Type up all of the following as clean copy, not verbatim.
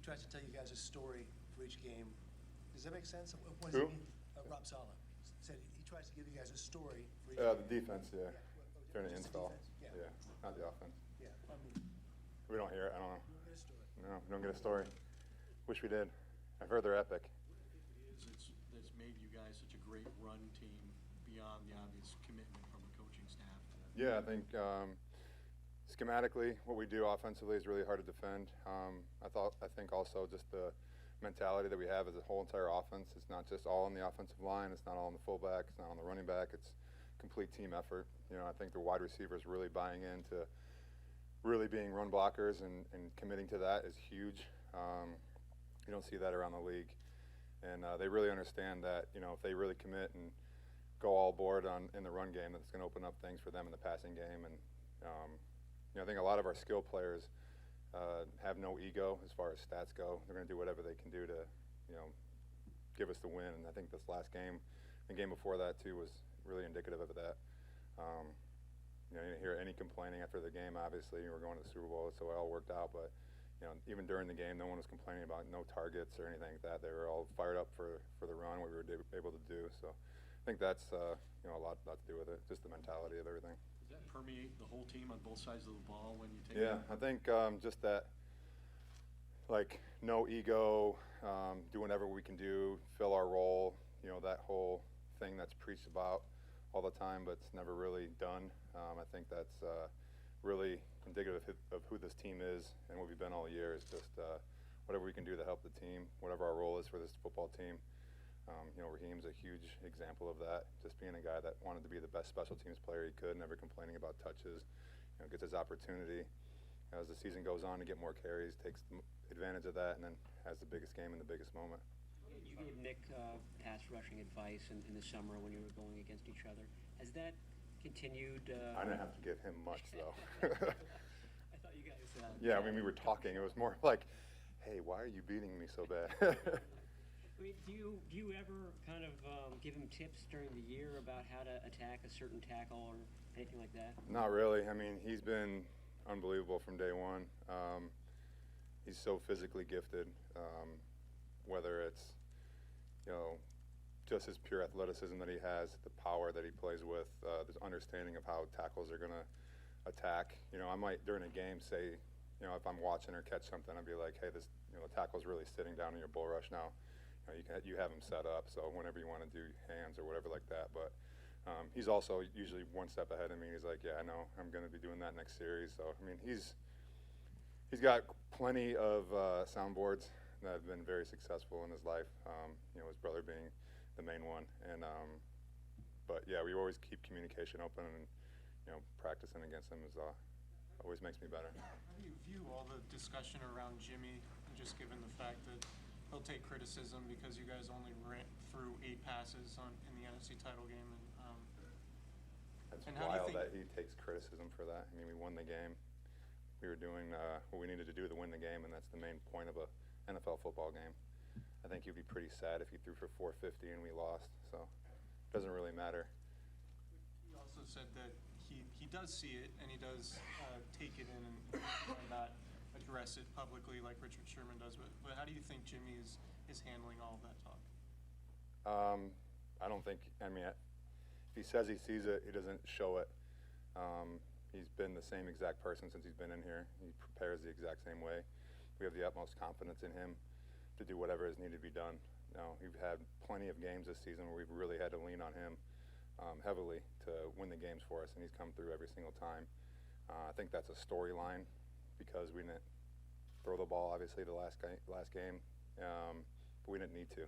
tries to tell you guys a story for each game. Does that make sense? What does Who? it mean? Rob Sala said he tries to give you guys a story for each The game. defense, yeah. During the Just install. defense? Yeah, not the offense. Yeah. We don't hear it, I don't know. You don't get a story. No, we don't get a story. Wish we did. I've heard they're epic. That's made you guys such a great run team beyond the obvious commitment from the coaching staff? Yeah, I think schematically, what we do offensively is really hard to defend. I think also just the mentality that we have as a whole entire offense. It's not just all on the offensive line. It's not all on the fullback. It's not on the running back. It's complete team effort. You know, I think the wide receivers really buying into really being run blockers and committing to that is huge. You don't see that around the league. And they really understand that, you know, if they really commit and go all board in the run game, that's going to open up things for them in the passing game. And, you know, I think a lot of our skill players have no ego as far as stats go. They're going to do whatever they can do to, you know, give us the win. And I think this last game, the game before that too, was really indicative of that. You know, you didn't hear any complaining after the game. Obviously, we're going to the Super Bowl, so it all worked out. But you know, even during the game, no one was complaining about no targets or anything like that. They were all fired up for the run, what we were able to do. So I think that's you know, a lot to do with it, just the mentality of everything. Does that permeate the whole team on both sides of the ball when you take Yeah, I think just that, like, no ego, do whatever we can do, fill our role, you know, that whole thing that's preached about all the time, but it's never really done. I think that's really indicative of who this team is and what we've been all year is just whatever we can do to help the team, whatever our role is for this football team. You know, Raheem's a huge example of that, just being a guy that wanted to be the best special teams player he could, never complaining about touches, you know, gets his opportunity. As the season goes on to get more carries, takes advantage of that, and then has the biggest game in the biggest moment. You gave Nick pass rushing advice in the summer when you were going against each other. Has that continued? I didn't have to give him much, though. I thought you guys... yeah, I mean, we were talking. It was more like, hey, why are you beating me so bad? I mean, do you ever kind of give him tips during the year about how to attack a certain tackle or anything like that? Not really. I mean, he's been unbelievable from day one. He's so physically gifted, whether it's, you know, just his pure athleticism that he has, the power that he plays with, this understanding of how tackles are going to attack. You know, I might, during a game, say, you know, if I'm watching or catch something, I'd be like, hey, this, you know, the tackle's really sitting down in your bull rush now. You have him set up, so whenever you want to do hands or whatever like that. But he's also usually one step ahead of me. He's like, yeah, I know, I'm going to be doing that next series. So, I mean, he's got plenty of soundboards that have been very successful in his life, you know, his brother being the main one. And but, yeah, we always keep communication open, and, you know, practicing against him is always makes me better. How do you view all the discussion around Jimmy, just given the fact that he'll take criticism because you guys only ran through 8 passes in the NFC title game? It's and wild that he takes criticism for that. I mean, we won the game. We were doing what we needed to do to win the game, and that's the main point of a NFL football game. I think he'd be pretty sad if he threw for 450 and we lost. So it doesn't really matter. He also said that he does see it and he does take it in and not address it publicly like Richard Sherman does. But how do you think Jimmy is handling all of that talk? I don't think. I mean, if he says he sees it, he doesn't show it. He's been the same exact person since he's been in here. He prepares the exact same way. We have the utmost confidence in him to do whatever is needed to be done. Now, we've had plenty of games this season where we've really had to lean on him heavily to win the games for us, and he's come through every single time. I think that's a storyline because we didn't throw the ball, obviously, the last game, but we didn't need to.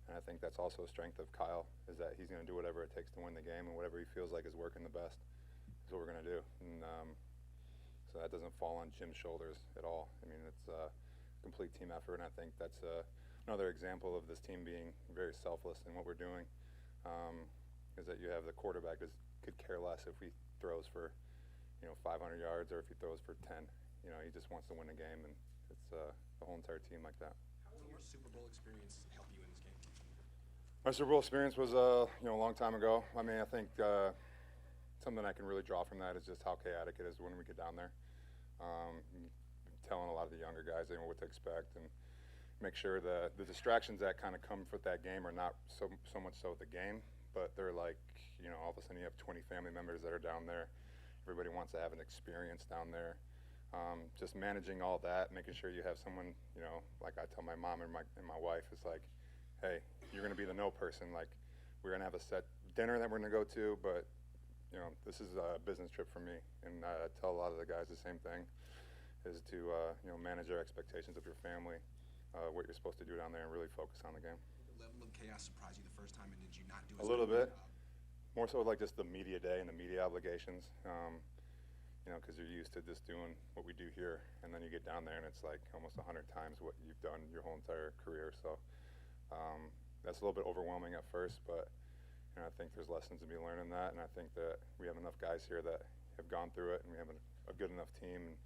And I think that's also a strength of Kyle, is that he's going to do whatever it takes to win the game, and whatever he feels like is working the best is what we're going to do. And so that doesn't fall on Jim's shoulders at all. I mean, it's a complete team effort, and I think that's another example of this team being very selfless in what we're doing, is that you have the quarterback that could care less if he throws for, you know, 500 yards or if he throws for 10. You know, he just wants to win the game, and it's the whole entire team like that. How will your Super Bowl experience help you in this game? My Super Bowl experience was, you know, a long time ago. I mean, I think something I can really draw from that is just how chaotic it is when we get down there. Telling a lot of the younger guys, they know what to expect, and make sure that the distractions that kind of come with that game are not so much so the game, but they're like, you know, all of a sudden you have 20 family members that are down there. Everybody wants to have an experience down there. Just managing all that, making sure you have someone, you know, like I tell my mom and my wife, it's like, hey, you're going to be the no person. Like, we're going to have a set dinner that we're going to go to, but, you know, this is a business trip for me. And I tell a lot of the guys the same thing, is to, you know, manage your expectations of your family, what you're supposed to do down there, and really focus on the game. The level of chaos surprised you the first time, and did you not do A little bit. More so like just the media day and the media obligations. You know, because you're used to just doing what we do here, and then you get down there and it's like almost 100 times what you've done your whole entire career. So that's a little bit overwhelming at first, but you know, I think there's lessons to be learned in that, and I think that we have enough guys here that have gone through it, and we have a good enough team and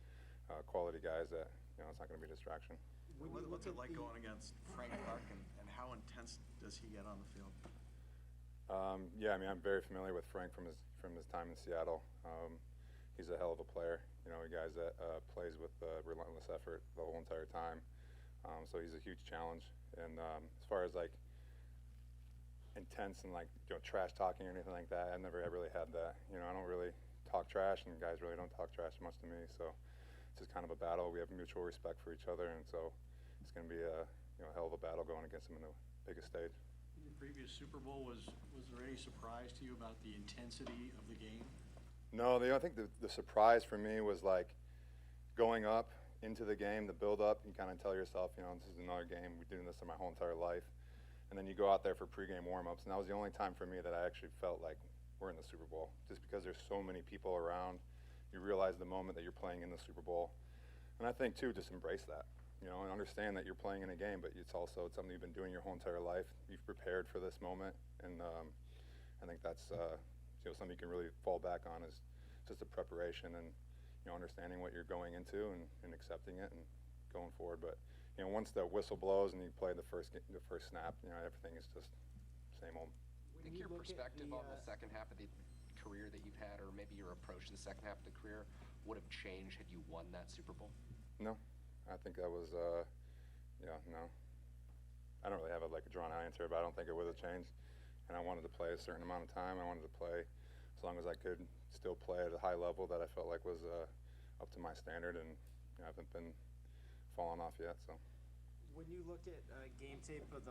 quality guys that, you know, it's not going to be a distraction. What's it like going against Frank Clark, and how intense does he get on the field? Yeah, I mean, I'm very familiar with Frank from his time in Seattle. He's a hell of a player. You know, a guy that plays with relentless effort the whole entire time. So he's a huge challenge. And as far as like intense and like, you know, trash talking or anything like that, I really had that. You know, I don't really talk trash, and guys really don't talk trash much to me. So it's just kind of a battle. We have mutual respect for each other, and so it's going to be a, you know, hell of a battle going against him in the biggest stage. In your previous Super Bowl, was there any surprise to you about the intensity of the game? No, I think the surprise for me was like going up into the game, the build-up. You kind of tell yourself, you know, this is another game. We've been doing this in my whole entire life. And then you go out there for pregame warm-ups, and that was the only time for me that I actually felt like we're in the Super Bowl. Just because there's so many people around, you realize the moment that you're playing in the Super Bowl. And I think, too, just embrace that. You know, and understand that you're playing in a game, but it's also something you've been doing your whole entire life. You've prepared for this moment, and I think that's you know, something you can really fall back on, is just the preparation and, you know, understanding what you're going into and accepting it and going forward. But you know, once the whistle blows and you play the first snap, you know, everything is just same old. I think your perspective on the second half of the career that you've had, or maybe your approach to the second half of the career, would have changed had you won that Super Bowl? No, I think that was yeah, no. I don't really have a drawn answer, but I don't think it would have changed. And I wanted to play a certain amount of time. I wanted to play as long as I could still play at a high level that I felt like was up to my standard, and you know, I haven't been falling off yet. So when you look at game tape of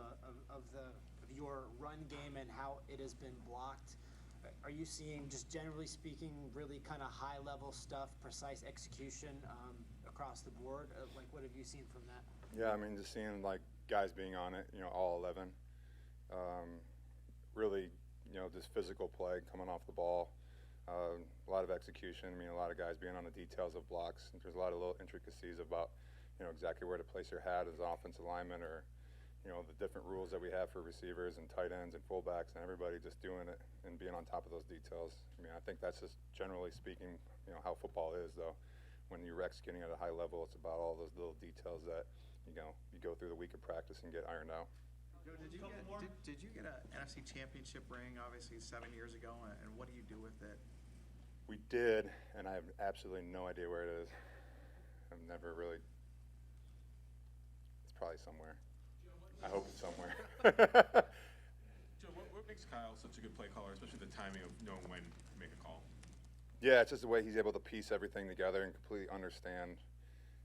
your run game and how it has been blocked, are you seeing, just generally speaking, really kind of high level stuff, precise execution across the board? Like, what have you seen from that? yeah, I mean, just seeing like guys being on it, you know, all 11. Really, you know, just physical play, coming off the ball. A lot of execution. I mean, a lot of guys being on the details of blocks. There's a lot of little intricacies about, you know, exactly where to place your hat as an offensive lineman, or, you know, the different rules that we have for receivers and tight ends and fullbacks, and everybody just doing it and being on top of those details. I mean, I think that's just generally speaking, you know, how football is, though. When you're executing at a high level, it's about all those little details that, you know, you go through the week of practice and get ironed out. Joe, did you get an NFC Championship ring, obviously 7 years ago, and what do you do with it? We did, and I have absolutely no idea where it is. I've never really. It's probably somewhere. I hope it's somewhere. Joe, what makes Kyle such a good play caller, especially the timing of knowing when to make a call? Yeah, it's just the way he's able to piece everything together and completely understand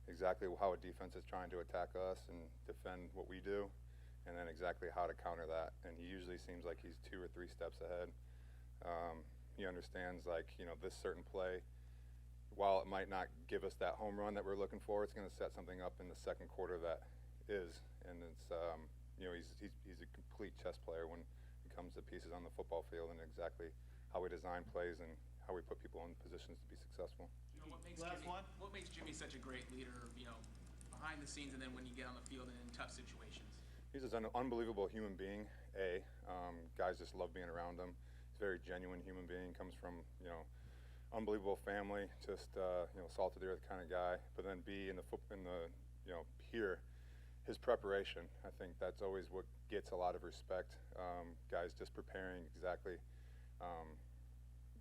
exactly how a defense is trying to attack us and defend what we do, and then exactly how to counter that. And he usually seems like he's 2 or 3 steps ahead. He understands, like, you know, this certain play, while it might not give us that home run that we're looking for, it's going to set something up in the second quarter that is. And it's, you know, he's a complete chess player when it comes to pieces on the football field and exactly how we design plays and how we put people in positions to be successful. You know, what makes Jimmy such a great leader, you know, behind the scenes and then when you get on the field and in tough situations? He's just an unbelievable human being. Guys just love being around him. He's a very genuine human being. Comes from, you know, unbelievable family. Just you know, salt of the earth kind of guy. But then you know, here, his preparation. I think that's always what gets a lot of respect. Guys just preparing exactly,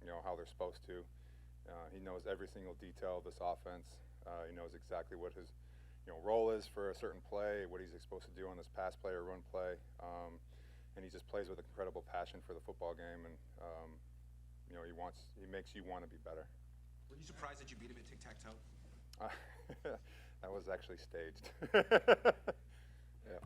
you know, how they're supposed to. He knows every single detail of this offense. He knows exactly what his, role is for a certain play, what he's supposed to do on this pass play or run play, and he just plays with incredible passion for the football game, and he makes you want to be better. Were you surprised that you beat him at tic-tac-toe? That was actually staged. Yeah.